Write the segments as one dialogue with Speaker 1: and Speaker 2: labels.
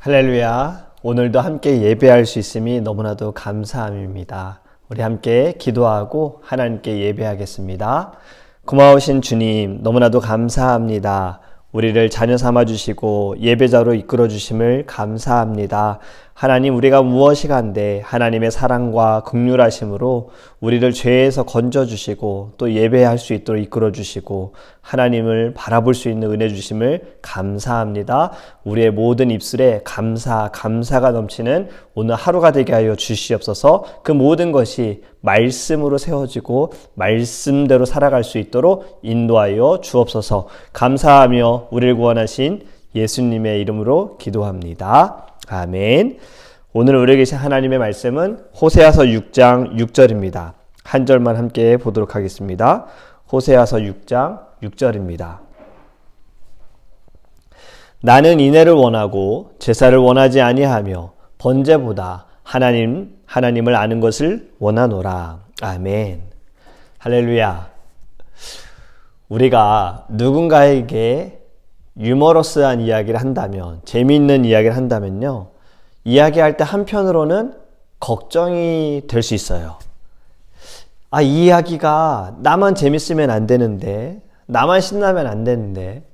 Speaker 1: 할렐루야. 오늘도 함께 예배할 수 있음이 너무나도 감사함입니다. 우리 함께 기도하고 하나님께 예배하겠습니다. 고마우신 주님, 너무나도 감사합니다. 우리를 자녀 삼아주시고 예배자로 이끌어주심을 감사합니다. 하나님, 우리가 무엇이간데 하나님의 사랑과 긍휼하심으로 우리를 죄에서 건져주시고 또 예배할 수 있도록 이끌어주시고 하나님을 바라볼 수 있는 은혜 주심을 감사합니다. 우리의 모든 입술에 감사가 넘치는 오늘 하루가 되게 하여 주시옵소서. 그 모든 것이 말씀으로 세워지고 말씀대로 살아갈 수 있도록 인도하여 주옵소서. 감사하며 우리를 구원하신 예수님의 이름으로 기도합니다. 아멘. 오늘 우리에게 계신 하나님의 말씀은 호세아서 6장 6절입니다. 한 절만 함께 보도록 하겠습니다. 호세아서 6장 6절입니다. 나는 인애를 원하고 제사를 원하지 아니하며 번제보다 하나님을 아는 것을 원하노라. 아멘. 할렐루야. 우리가 누군가에게 유머러스한 이야기를 한다면, 재미있는 이야기를 한다면요, 이야기할 때 한편으로는 걱정이 될 수 있어요. 이 이야기가 나만 재밌으면 안 되는데, 나만 신나면 안 되는데,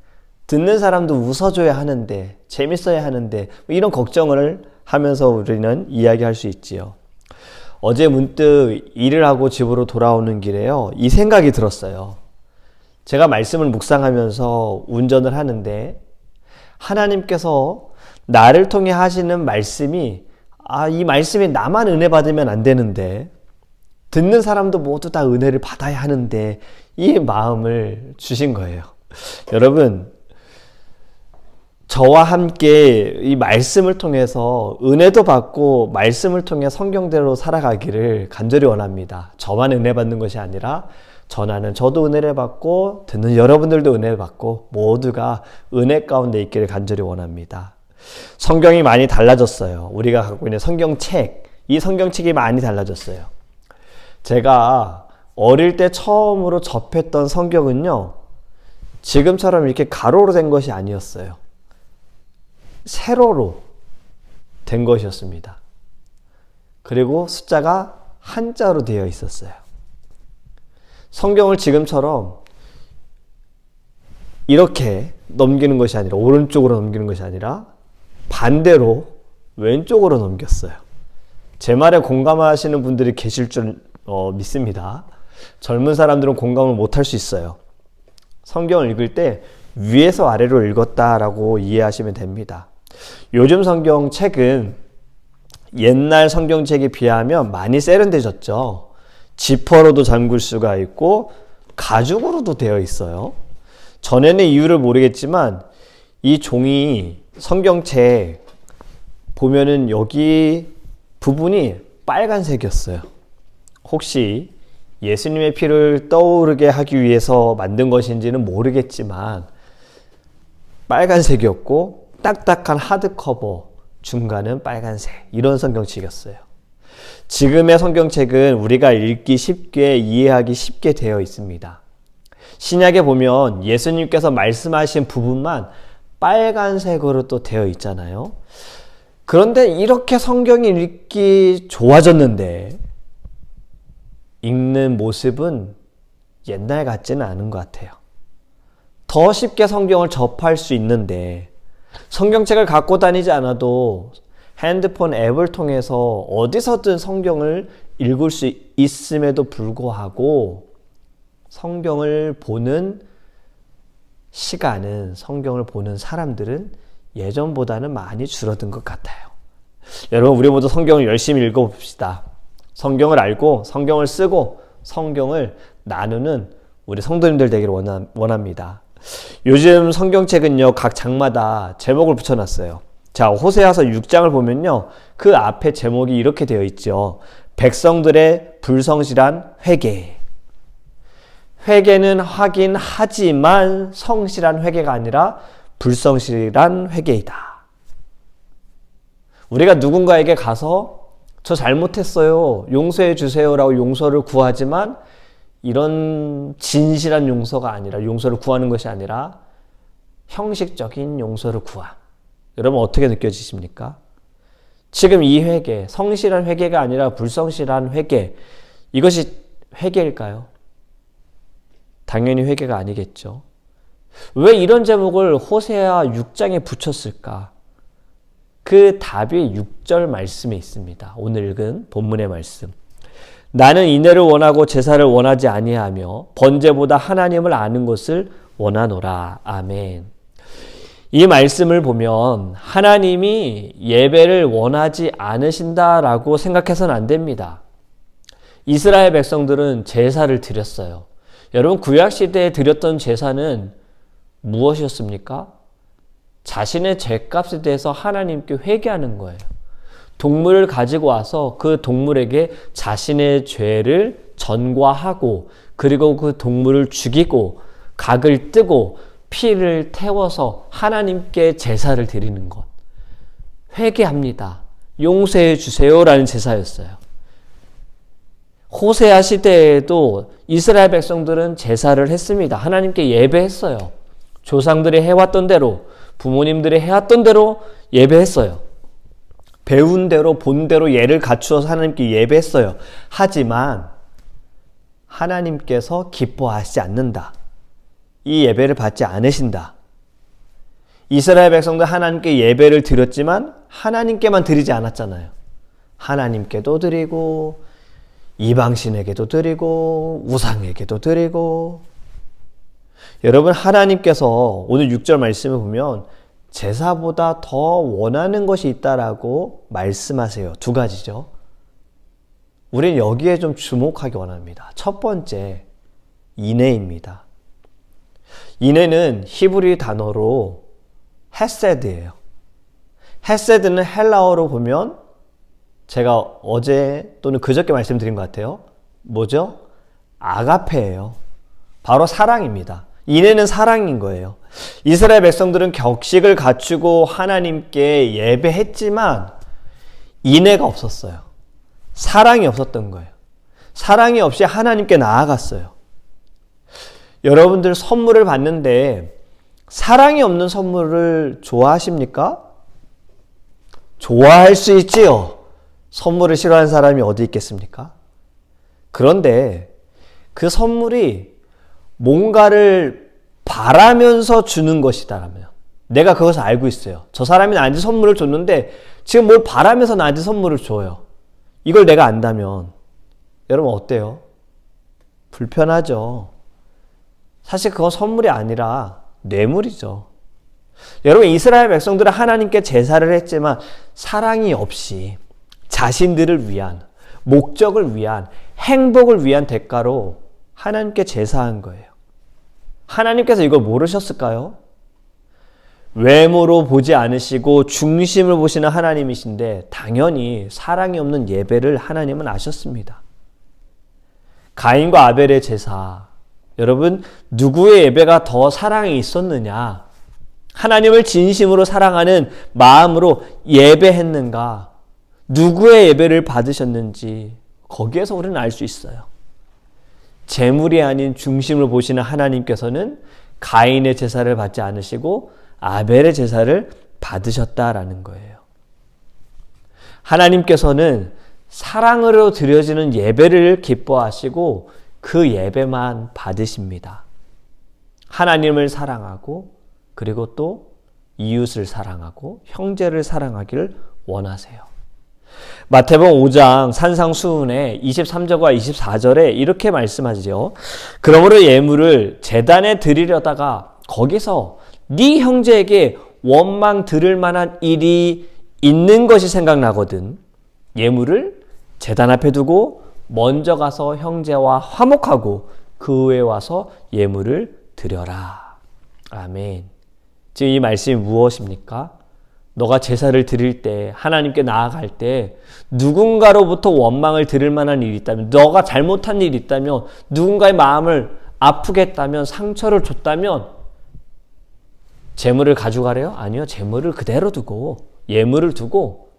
Speaker 1: 듣는 사람도 웃어줘야 하는데, 재밌어야 하는데, 이런 걱정을 하면서 우리는 이야기할 수 있지요. 어제 문득 일을 하고 집으로 돌아오는 길에요, 이 생각이 들었어요. 제가 말씀을 묵상하면서 운전을 하는데 하나님께서 나를 통해 하시는 말씀이 이 말씀이 나만 은혜 받으면 안 되는데 듣는 사람도 모두 다 은혜를 받아야 하는데 이 마음을 주신 거예요. 여러분, 저와 함께 이 말씀을 통해서 은혜도 받고 말씀을 통해 성경대로 살아가기를 간절히 원합니다. 저만 은혜 받는 것이 아니라 저도 은혜를 받고 듣는 여러분들도 은혜를 받고 모두가 은혜 가운데 있기를 간절히 원합니다. 성경이 많이 달라졌어요. 우리가 갖고 있는 성경책, 이 성경책이 많이 달라졌어요. 제가 어릴 때 처음으로 접했던 성경은요, 지금처럼 이렇게 가로로 된 것이 아니었어요. 세로로 된 것이었습니다. 그리고 숫자가 한자로 되어 있었어요. 성경을 지금처럼 이렇게 넘기는 것이 아니라, 오른쪽으로 넘기는 것이 아니라 반대로 왼쪽으로 넘겼어요. 제 말에 공감하시는 분들이 계실 줄 믿습니다. 젊은 사람들은 공감을 못할 수 있어요. 성경을 읽을 때 위에서 아래로 읽었다라고 이해하시면 됩니다. 요즘 성경책은 옛날 성경책에 비하면 많이 세련되졌죠. 지퍼로도 잠글 수가 있고 가죽으로도 되어 있어요. 전에는 이유를 모르겠지만 이 종이 성경책 보면은 여기 부분이 빨간색이었어요. 혹시 예수님의 피를 떠오르게 하기 위해서 만든 것인지는 모르겠지만 빨간색이었고 딱딱한 하드커버, 중간은 빨간색, 이런 성경책이었어요. 지금의 성경책은 우리가 읽기 쉽게, 이해하기 쉽게 되어 있습니다. 신약에 보면 예수님께서 말씀하신 부분만 빨간색으로 또 되어 있잖아요. 그런데 이렇게 성경이 읽기 좋아졌는데 읽는 모습은 옛날 같지는 않은 것 같아요. 더 쉽게 성경을 접할 수 있는데 성경책을 갖고 다니지 않아도 핸드폰 앱을 통해서 어디서든 성경을 읽을 수 있음에도 불구하고 성경을 보는 시간은, 성경을 보는 사람들은 예전보다는 많이 줄어든 것 같아요. 여러분, 우리 모두 성경을 열심히 읽어봅시다. 성경을 알고 성경을 쓰고 성경을 나누는 우리 성도님들 되기를 원합니다. 요즘 성경책은요, 각 장마다 제목을 붙여놨어요. 자, 호세아서 6장을 보면요, 그 앞에 제목이 이렇게 되어 있죠. 백성들의 불성실한 회개. 회개는 하긴 하지만 성실한 회개가 아니라 불성실한 회개이다. 우리가 누군가에게 가서 저 잘못했어요, 용서해 주세요라고 용서를 구하지만 이런 진실한 용서가 아니라, 용서를 구하는 것이 아니라 형식적인 용서를 구함. 여러분 어떻게 느껴지십니까? 지금 이 회개, 성실한 회개가 아니라 불성실한 회개, 이것이 회개일까요? 당연히 회개가 아니겠죠. 왜 이런 제목을 호세아 6장에 붙였을까? 그 답이 6절 말씀에 있습니다. 오늘 읽은 본문의 말씀. 나는 인애를 원하고 제사를 원하지 아니하며 번제보다 하나님을 아는 것을 원하노라. 아멘. 이 말씀을 보면 하나님이 예배를 원하지 않으신다라고 생각해서는 안 됩니다. 이스라엘 백성들은 제사를 드렸어요. 여러분 구약시대에 드렸던 제사는 무엇이었습니까? 자신의 죄값에 대해서 하나님께 회개하는 거예요. 동물을 가지고 와서 그 동물에게 자신의 죄를 전과하고 그리고 그 동물을 죽이고 각을 뜨고 피를 태워서 하나님께 제사를 드리는 것. 회개합니다. 용서해 주세요라는 제사였어요. 호세아 시대에도 이스라엘 백성들은 제사를 했습니다. 하나님께 예배했어요. 조상들이 해왔던 대로, 부모님들이 해왔던 대로 예배했어요. 배운 대로, 본 대로 예를 갖추어서 하나님께 예배했어요. 하지만 하나님께서 기뻐하시지 않는다. 이 예배를 받지 않으신다. 이스라엘 백성들 하나님께 예배를 드렸지만 하나님께만 드리지 않았잖아요. 하나님께도 드리고 이방신에게도 드리고 우상에게도 드리고. 여러분 하나님께서 오늘 6절 말씀을 보면 제사보다 더 원하는 것이 있다라고 말씀하세요. 두 가지죠. 우리는 여기에 좀 주목하기 원합니다. 첫 번째, 인애입니다. 인애는 히브리 단어로 헤세드예요. 헤세드는 헬라어로 보면 제가 어제 또는 그저께 말씀드린 것 같아요. 뭐죠? 아가페예요. 바로 사랑입니다. 인애는 사랑인 거예요. 이스라엘 백성들은 격식을 갖추고 하나님께 예배했지만 인애가 없었어요. 사랑이 없었던 거예요. 사랑이 없이 하나님께 나아갔어요. 여러분들 선물을 받는데 사랑이 없는 선물을 좋아하십니까? 좋아할 수 있지요. 선물을 싫어하는 사람이 어디 있겠습니까? 그런데 그 선물이 뭔가를 바라면서 주는 것이다라면 내가 그것을 알고 있어요. 저 사람이 나한테 선물을 줬는데 지금 뭘 바라면서 나한테 선물을 줘요. 이걸 내가 안다면 여러분 어때요? 불편하죠. 사실 그건 선물이 아니라 뇌물이죠. 여러분 이스라엘 백성들은 하나님께 제사를 했지만 사랑이 없이 자신들을 위한 목적을 위한 행복을 위한 대가로 하나님께 제사한 거예요. 하나님께서 이걸 모르셨을까요? 외모로 보지 않으시고 중심을 보시는 하나님이신데 당연히 사랑이 없는 예배를 하나님은 아셨습니다. 가인과 아벨의 제사, 여러분 누구의 예배가 더 사랑이 있었느냐? 하나님을 진심으로 사랑하는 마음으로 예배했는가? 누구의 예배를 받으셨는지 거기에서 우리는 알 수 있어요. 재물이 아닌 중심을 보시는 하나님께서는 가인의 제사를 받지 않으시고 아벨의 제사를 받으셨다라는 거예요. 하나님께서는 사랑으로 드려지는 예배를 기뻐하시고 그 예배만 받으십니다. 하나님을 사랑하고 그리고 또 이웃을 사랑하고 형제를 사랑하기를 원하세요. 마태복음 5장 산상수훈의 23절과 24절에 이렇게 말씀하죠. 그러므로 예물을 제단에 드리려다가 거기서 네 형제에게 원망 들을 만한 일이 있는 것이 생각나거든. 예물을 제단 앞에 두고 먼저 가서 형제와 화목하고 그 후에 와서 예물을 드려라. 아멘. 지금 이 말씀이 무엇입니까? 너가 제사를 드릴 때 하나님께 나아갈 때 누군가로부터 원망을 들을 만한 일이 있다면 너가 잘못한 일이 있다면 누군가의 마음을 아프게 했다면 상처를 줬다면 재물을 가져가래요? 아니요. 재물을 그대로 두고 예물을 두고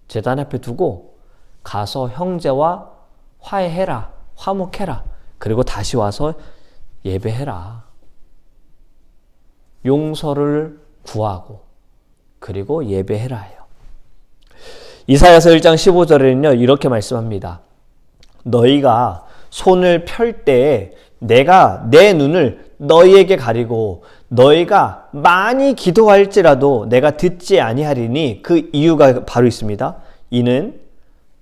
Speaker 1: 제단 앞에 두고 가서 형제와 화해해라. 화목해라. 그리고 다시 와서 예배해라. 용서를 구하고 그리고 예배해라요. 이사야서 1장 15절에는요 이렇게 말씀합니다. 너희가 손을 펼 때에 내가 내 눈을 너희에게 가리고 너희가 많이 기도할지라도 내가 듣지 아니하리니 그 이유가 바로 있습니다. 이는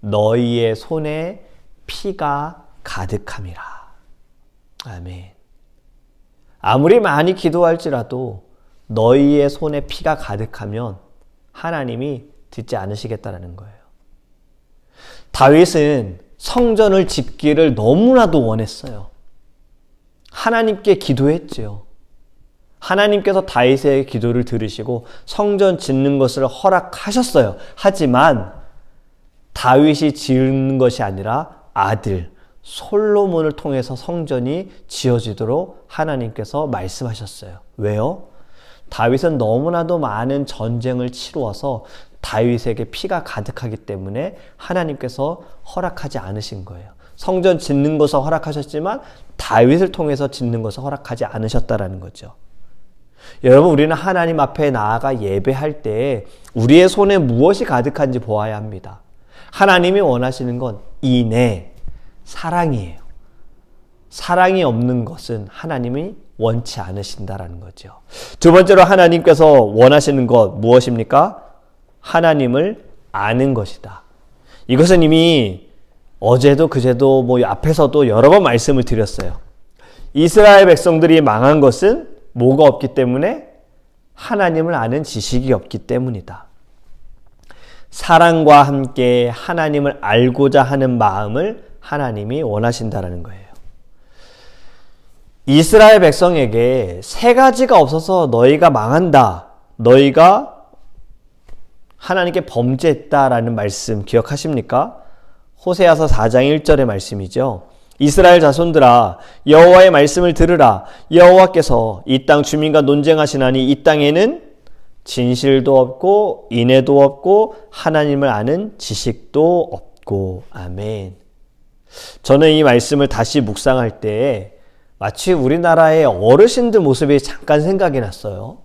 Speaker 1: 너희의 손에 피가 가득함이라. 아멘. 아무리 많이 기도할지라도 너희의 손에 피가 가득하면 하나님이 듣지 않으시겠다라는 거예요. 다윗은 성전을 짓기를 너무나도 원했어요. 하나님께 기도했지요. 하나님께서 다윗의 기도를 들으시고 성전 짓는 것을 허락하셨어요. 하지만 다윗이 짓는 것이 아니라 아들 솔로몬을 통해서 성전이 지어지도록 하나님께서 말씀하셨어요. 왜요? 다윗은 너무나도 많은 전쟁을 치루어서 다윗에게 피가 가득하기 때문에 하나님께서 허락하지 않으신 거예요. 성전 짓는 것을 허락하셨지만 다윗을 통해서 짓는 것을 허락하지 않으셨다라는 거죠. 여러분, 우리는 하나님 앞에 나아가 예배할 때 우리의 손에 무엇이 가득한지 보아야 합니다. 하나님이 원하시는 건 인애, 사랑이에요. 사랑이 없는 것은 하나님이 원치 않으신다라는 거죠. 두 번째로 하나님께서 원하시는 것 무엇입니까? 하나님을 아는 것이다. 이것은 이미 어제도 그제도 앞에서도 여러 번 말씀을 드렸어요. 이스라엘 백성들이 망한 것은 뭐가 없기 때문에? 하나님을 아는 지식이 없기 때문이다. 사랑과 함께 하나님을 알고자 하는 마음을 하나님이 원하신다라는 거예요. 이스라엘 백성에게 세 가지가 없어서 너희가 망한다. 너희가 하나님께 범죄했다라는 말씀 기억하십니까? 호세아서 4장 1절의 말씀이죠. 이스라엘 자손들아 여호와의 말씀을 들으라. 여호와께서 이 땅 주민과 논쟁하시나니 이 땅에는 진실도 없고 인애도 없고 하나님을 아는 지식도 없고. 아멘. 저는 이 말씀을 다시 묵상할 때 마치 우리나라의 어르신들 모습이 잠깐 생각이 났어요.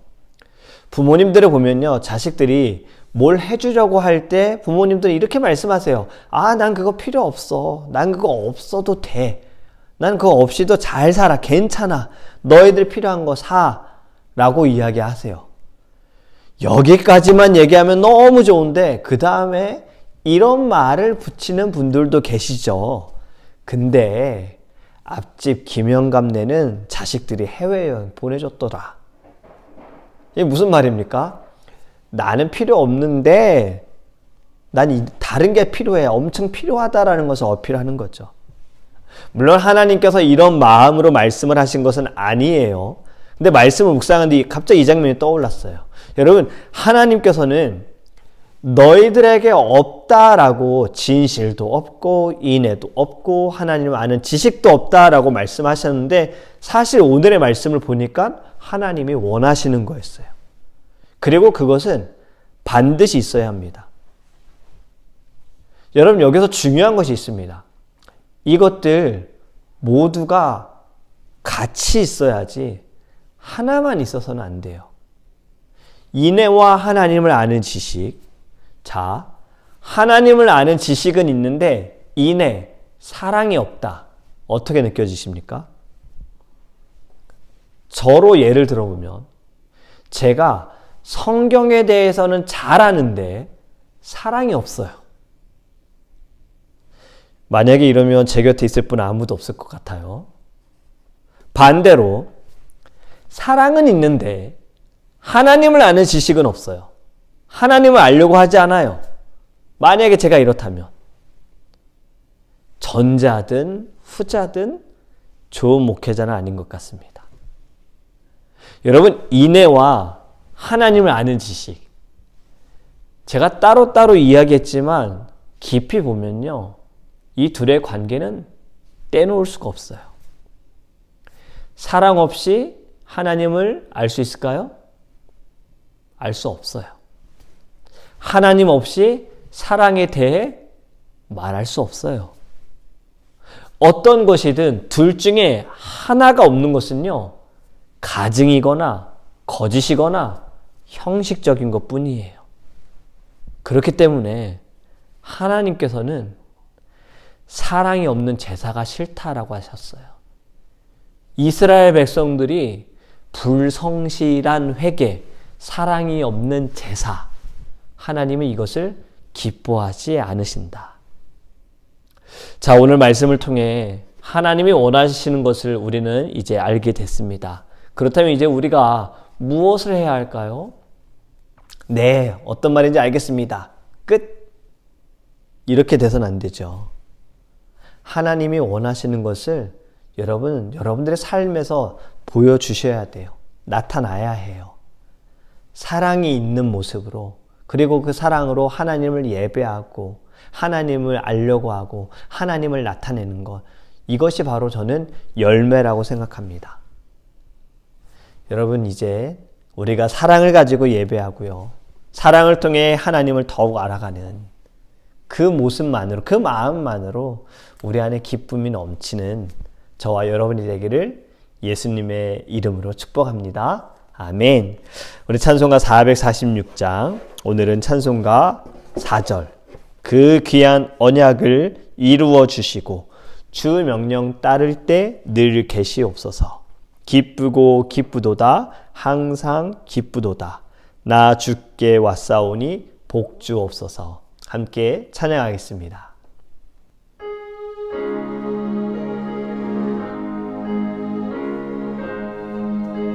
Speaker 1: 부모님들을 보면요, 자식들이 뭘 해주려고 할 때 부모님들이 이렇게 말씀하세요. 아, 난 그거 필요 없어. 난 그거 없어도 돼. 난 그거 없이도 잘 살아. 괜찮아. 너희들 필요한 거 사. 라고 이야기하세요. 여기까지만 얘기하면 너무 좋은데 그 다음에 이런 말을 붙이는 분들도 계시죠. 근데 앞집 김영감네는 자식들이 해외여행 보내줬더라. 이게 무슨 말입니까? 나는 필요 없는데 난 다른 게 필요해. 엄청 필요하다라는 것을 어필하는 거죠. 물론 하나님께서 이런 마음으로 말씀을 하신 것은 아니에요. 근데 말씀을 묵상하는데 갑자기 이 장면이 떠올랐어요. 여러분, 하나님께서는 너희들에게 없다라고 진실도 없고 인애도 없고 하나님을 아는 지식도 없다라고 말씀하셨는데 사실 오늘의 말씀을 보니까 하나님이 원하시는 거였어요. 그리고 그것은 반드시 있어야 합니다. 여러분, 여기서 중요한 것이 있습니다. 이것들 모두가 같이 있어야지 하나만 있어서는 안 돼요. 인애와 하나님을 아는 지식. 자, 하나님을 아는 지식은 있는데 인애, 사랑이 없다. 어떻게 느껴지십니까? 저로 예를 들어보면 제가 성경에 대해서는 잘 아는데 사랑이 없어요. 만약에 이러면 제 곁에 있을 분 아무도 없을 것 같아요. 반대로 사랑은 있는데 하나님을 아는 지식은 없어요. 하나님을 알려고 하지 않아요. 만약에 제가 이렇다면 전자든 후자든 좋은 목회자는 아닌 것 같습니다. 여러분, 인애와 하나님을 아는 지식, 제가 따로따로 이야기했지만 깊이 보면요, 이 둘의 관계는 떼놓을 수가 없어요. 사랑 없이 하나님을 알 수 있을까요? 알 수 없어요. 하나님 없이 사랑에 대해 말할 수 없어요. 어떤 것이든 둘 중에 하나가 없는 것은요, 가증이거나 거짓이거나 형식적인 것 뿐이에요. 그렇기 때문에 하나님께서는 사랑이 없는 제사가 싫다라고 하셨어요. 이스라엘 백성들이 불성실한 회개, 사랑이 없는 제사, 하나님은 이것을 기뻐하지 않으신다. 자, 오늘 말씀을 통해 하나님이 원하시는 것을 우리는 이제 알게 됐습니다. 그렇다면 이제 우리가 무엇을 해야 할까요? 네, 어떤 말인지 알겠습니다. 끝. 이렇게 돼서는 안 되죠. 하나님이 원하시는 것을 여러분들의 삶에서 보여주셔야 돼요. 나타나야 해요. 사랑이 있는 모습으로, 그리고 그 사랑으로 하나님을 예배하고 하나님을 알려고 하고 하나님을 나타내는 것, 이것이 바로 저는 열매라고 생각합니다. 여러분, 이제 우리가 사랑을 가지고 예배하고요, 사랑을 통해 하나님을 더욱 알아가는 그 모습만으로, 그 마음만으로 우리 안에 기쁨이 넘치는 저와 여러분이 되기를 예수님의 이름으로 축복합니다. 아멘. 우리 찬송가 446장, 오늘은 찬송가 4절. 그 귀한 언약을 이루어 주시고 주 명령 따를 때 늘 계시옵소서. 기쁘고 기쁘도다 항상 기쁘도다. 나 주께 왔사오니 복 주옵소서. 함께 찬양하겠습니다.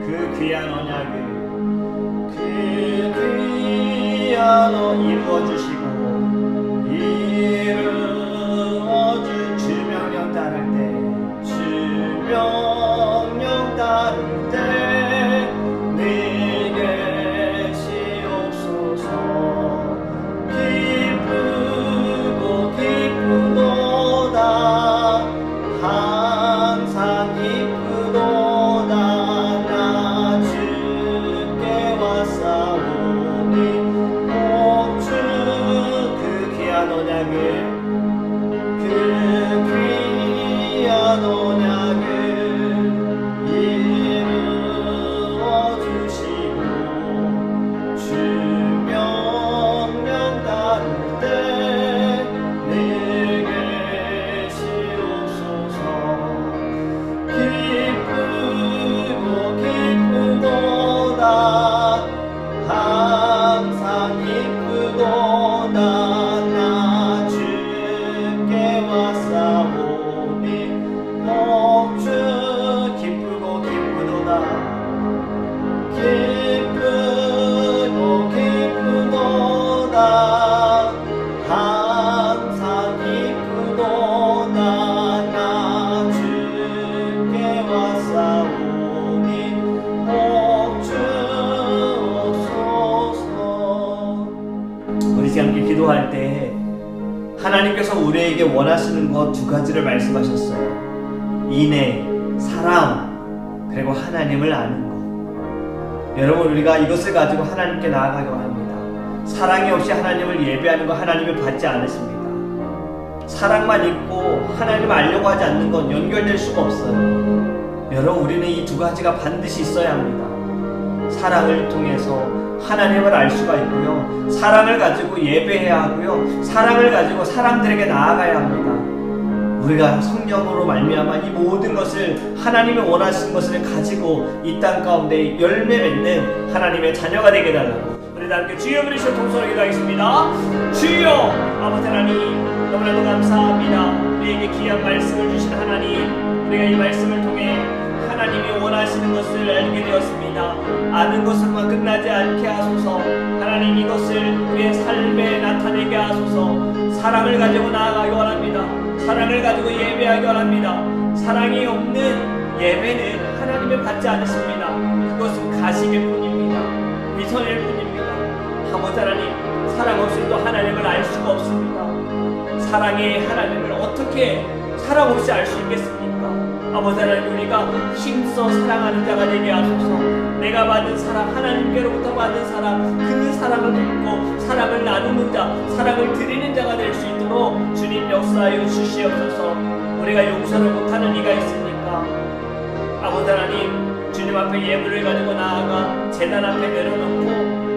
Speaker 1: 그 귀한 언약을 이루어 주시고 주 명령 따를 때 늘 계시옵소서. 기쁘고 기쁘도다 항상 기쁘도다. 나 주께 왔사오니 복 주. 그 귀한 언약을 이루어 주시고 주 명령 따를 때 늘 계시옵소서. 기쁘고 기쁘도다 항상 기쁘도다. 나 주께 왔사오니 복 주. 기쁘고 기쁘도다 기쁘고 기쁘도다 항상 기쁘도다. 나 주께 왔사오니 복 주옵소서. 우리 함께 기도할 때 하나님께서 우리에게 원하시는 것 두 가지를 말씀하셨어요. 인애, 사랑, 그리고 하나님을 아는 것. 여러분, 우리가 이것을 가지고 하나님께 나아가기 원합니다. 사랑이 없이 하나님을 예배하는 것 하나님을 받지 않으십니다. 사랑만 있고 하나님을 알려고 하지 않는 건 연결될 수가 없어요. 여러분, 우리는 이 두 가지가 반드시 있어야 합니다. 사랑을 통해서 하나님을 알 수가 있고요, 사랑을 가지고 예배해야 하고요, 사랑을 가지고 사람들에게 나아가야 합니다. 우리가 성령으로 말미암아 이 모든 것을, 하나님이 원하시는 것을 가지고 이 땅 가운데 열매 맺는 하나님의 자녀가 되게 달라고 우리 다 함께 주여 부르시고 통성으로 기도하겠습니다. 주여, 아버지 하나님, 너무나도 감사합니다. 우리에게 귀한 말씀을 주신 하나님, 우리가 이 말씀을 통해 하나님이 원하시는 것을 알게 되었습니다. 아는 것으로만 끝나지 않게 하소서. 하나님, 이것을 우리의 삶에 나타내게 하소서. 사랑을 가지고 나아가기 원합니다. 사랑을 가지고 예배하기 원합니다. 사랑이 없는 예배는 하나님을 받지 않으십니다. 그것은 가식일 뿐입니다. 위선일 뿐입니다. 아버지 하나님, 사랑 없이도 하나님을 알 수가 없습니다. 사랑의 하나님을 어떻게 사랑 없이 알 수 있겠습니까? 아버지 하나님, 우리가 힘써 사랑하는 자가 되게 하소서. 내가 받은 사랑, 하나님께로부터 받은 사랑, 그 사랑을 믿고 사랑을 나누는 자, 사랑을 드리는 자가 될 수 있도록 주님 역사하여 주시옵소서. 우리가 용서를 못하는 이가 있습니까? 아버지 하나님, 주님 앞에 예물을 가지고 나아가 제단 앞에 내려놓고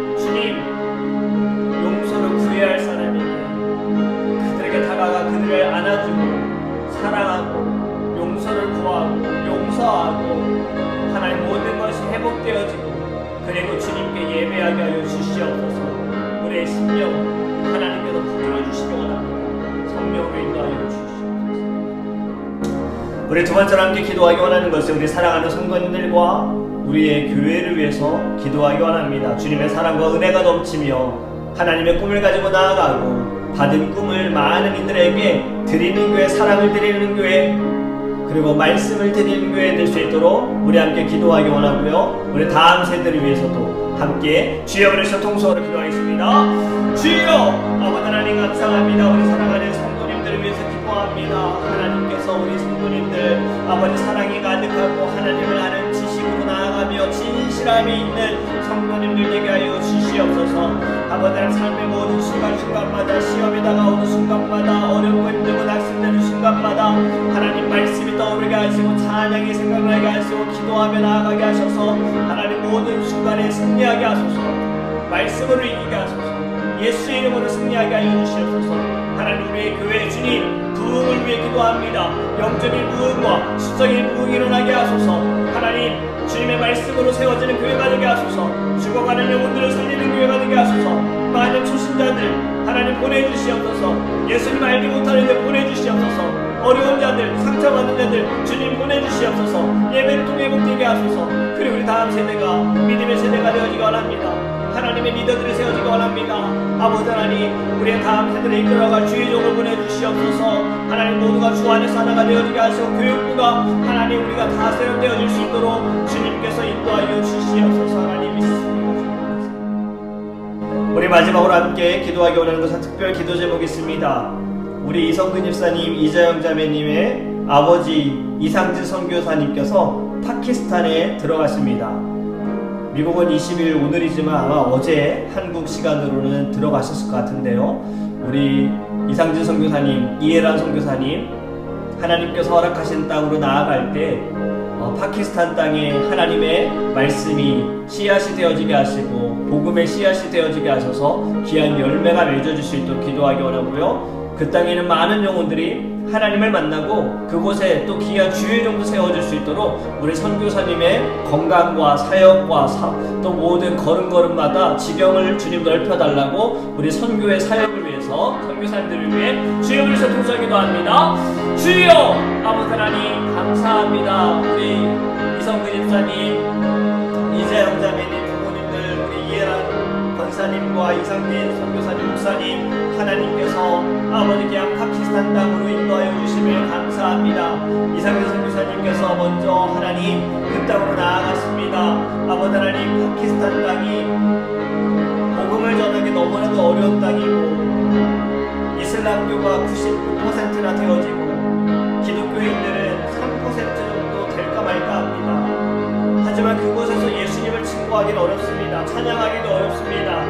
Speaker 1: 그리고 주님께 예배하게 하여 주시옵소서. 우리의 심령 하나님께서 부들어 주시기 원합니다. 성령으로 인도하여 주시옵소서. 우리 두 번째로 함께 기도하기 원하는 것은 우리 사랑하는 성도님들과 우리의 교회를 위해서 기도하기 원합니다. 주님의 사랑과 은혜가 넘치며 하나님의 꿈을 가지고 나아가고 받은 꿈을 많은 이들에게 드리는 교회, 사랑을 드리는 교회, 그리고 말씀을 드리는 교회 될 수 있도록 우리 함께 기도하기 원하고요. 우리 다음 세대를 위해서도 함께 주여 그리스도 통성으로 기도하겠습니다. 주여 아버지 하나님 감사합니다. 우리 사랑하는 성도님들을 위해서 기도합니다. 하나님께서 우리 성도님들 아버지 사랑이 가득하고 하나님을 아는 지식으로 나아가며 진실함이 있는 성도님들 되게 하여 주시옵소서. 아버지 하나님 삶의 모든 순간순간마다 시험이 다가오는 순간마다 어렵고 힘들고 낙심되는 순간마다 하나님 말씀이 떠오르게 하시고 찬양이 생각나게 하시고 기도하며 나아가게 하셔서 하나님 모든 순간에 승리하게 하소서. 말씀으로 이기게 하소서. 예수 이름으로 승리하게 하여 주시옵소서. 하나님 우리의 교회 주님 부흥을 위해 기도합니다. 영적인 부흥과 수적인 부흥이 일어나게 하소서. 하나님 주님의 말씀으로 세워지는 교회가 되게 하소서. 죽어가는 영혼들을 살리는 교회가 되게 하소서. 많은 초신자들 하나님 보내주시옵소서. 예수님 알지 못하는데 보내주시옵소서. 어려운 자들, 상처받은 자들 주님 보내주시옵소서. 예배를 통해 회복되게 하소서. 그리고 우리 다음 세대가 믿음의 세대가 되어지기 원합니다. 하나님의 리더들을 세워지기 원합니다. 아버지 하나님 우리의 다음 세대를 이끌어갈 주의 종을 보내주시옵소서. 하나님 모두가 주 안에서 하나가 되어지게 하시고 교육부가 하나님 우리가 다 세련되어질 수 있도록 주님께서 인도하여 주시옵소서. 하나님 믿습니다. 우리 마지막으로 함께 기도하기 원하는 것은 특별 기도 제목이 있습니다. 우리 이성근 집사님, 이자영 자매님의 아버지 이상진 선교사님께서 파키스탄에 들어갔습니다. 미국은 20일 오늘이지만 아마 어제 한국 시간으로는 들어가셨을 것 같은데요. 우리 이상진 선교사님, 이해란 선교사님 하나님께서 허락하신 땅으로 나아갈 때 파키스탄 땅에 하나님의 말씀이 씨앗이 되어지게 하시고 복음의 씨앗이 되어지게 하셔서 귀한 열매가 맺어질 수 있도록 기도하기 원하고요. 그 땅에는 많은 영혼들이 하나님을 만나고 그곳에 또 귀한 주의 종도 세워질 수 있도록 우리 선교사님의 건강과 사역과 또 모든 걸음걸음마다 지경을 주님 넓혀달라고 우리 선교의 사역을 위해서 선교사님들을 위해 주여 그리스도 통성 기도합니다. 주여 아버지 하나님 감사합니다. 우리 이성근 집사님, 이재영 자매님, 부모님들, 우리 이해란 권사님과 이상진 선교사님, 목사님 하나님께서 아버지 그냥 파키스탄 땅으로 인도하여 주심을 감사합니다. 이상진 선교사님께서 먼저 하나님 그 땅으로 나아갔습니다. 아버지 하나님 파키스탄 땅이 복음을 전하기 너무나도 어려운 땅이고 이슬람교가 99%나 되어지고 기독교인들은 3% 정도 될까 말까 합니다. 하지만 그곳에서 예수님을 증거하기는 어렵습니다. 찬양하기도 어렵습니다.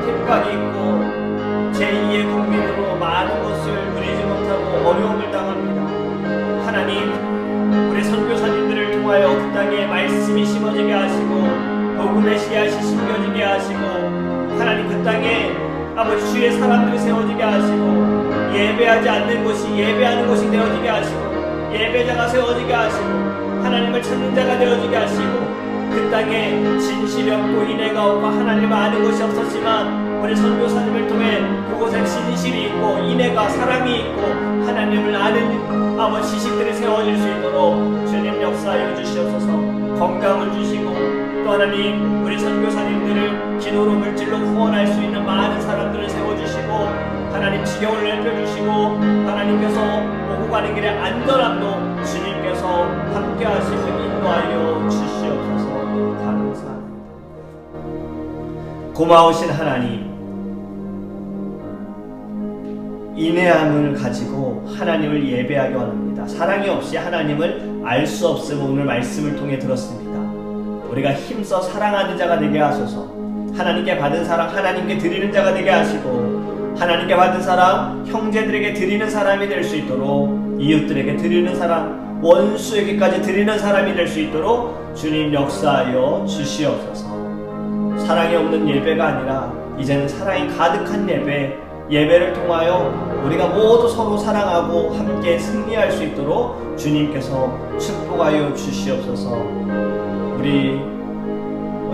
Speaker 1: 핍박이 있고 제2의 국민으로 많은 것을 누리지 못하고 어려움을 당합니다. 하나님 우리 선교사님들을 통하여 그 땅에 말씀이 심어지게 하시고 복음의 씨앗이 심겨지게 하시고 하나님 그 땅에 아버지 주의 사람들이 세워지게 하시고 예배하지 않는 곳이 예배하는 곳이 되어지게 하시고 예배자가 세워지게 하시고 하나님을 찾는 자가 되어지게 하시고 그 땅에 진실이 없고 인애가 없고 하나님을 아는 것이 없었지만 우리 선교사님을 통해 그곳에 진실이 있고 인애가 사랑이 있고 하나님을 아는 아버지 지식들이 세워질 수 있도록 주님 역사하여 주시옵소서. 건강을 주시고 또 하나님 우리 선교사님들을 기도로 물질로 후원할 수 있는 많은 사람들을 세워주시고 하나님 지경을 넓혀주시고 하나님께서 오고 가는 길의 안전함도 주님께서 함께 하시고 인도하여 주시옵소서. 감사합니다. 고마우신 하나님, 인내함을 가지고 하나님을 예배하기 원합니다. 사랑이 없이 하나님을 알 수 없음을 오늘 말씀을 통해 들었습니다. 우리가 힘써 사랑하는 자가 되게 하소서. 하나님께 받은 사랑 하나님께 드리는 자가 되게 하시고 하나님께 받은 사랑 형제들에게 드리는 사람이 될 수 있도록 이웃들에게 드리는 사람 원수에게까지 드리는 사람이 될 수 있도록 주님 역사하여 주시옵소서. 사랑이 없는 예배가 아니라 이제는 사랑이 가득한 예배를 통하여 우리가 모두 서로 사랑하고 함께 승리할 수 있도록 주님께서 축복하여 주시옵소서. 우리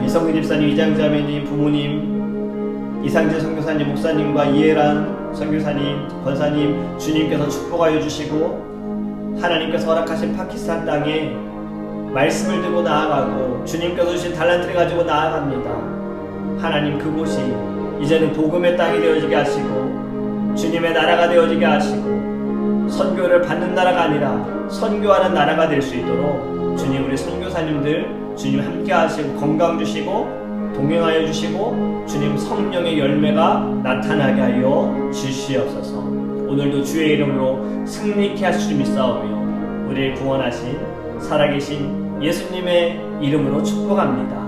Speaker 1: 이성근 집사님, 이장자매님, 부모님, 이상재 선교사님, 목사님과 이해란 선교사님, 권사님 주님께서 축복하여 주시고 하나님께서 허락하신 파키스탄 땅에 말씀을 들고 나아가고 주님께서 주신 달란트를 가지고 나아갑니다. 하나님 그곳이 이제는 복음의 땅이 되어지게 하시고 주님의 나라가 되어지게 하시고 선교를 받는 나라가 아니라 선교하는 나라가 될 수 있도록 주님 우리 선교사님들 주님 함께 하시고 건강 주시고 동행하여 주시고 주님 성령의 열매가 나타나게 하여 주시옵소서. 오늘도 주의 이름으로 승리케 하실 줄 믿사오며 우리를 구원하신 살아계신 예수님의 이름으로 축복합니다.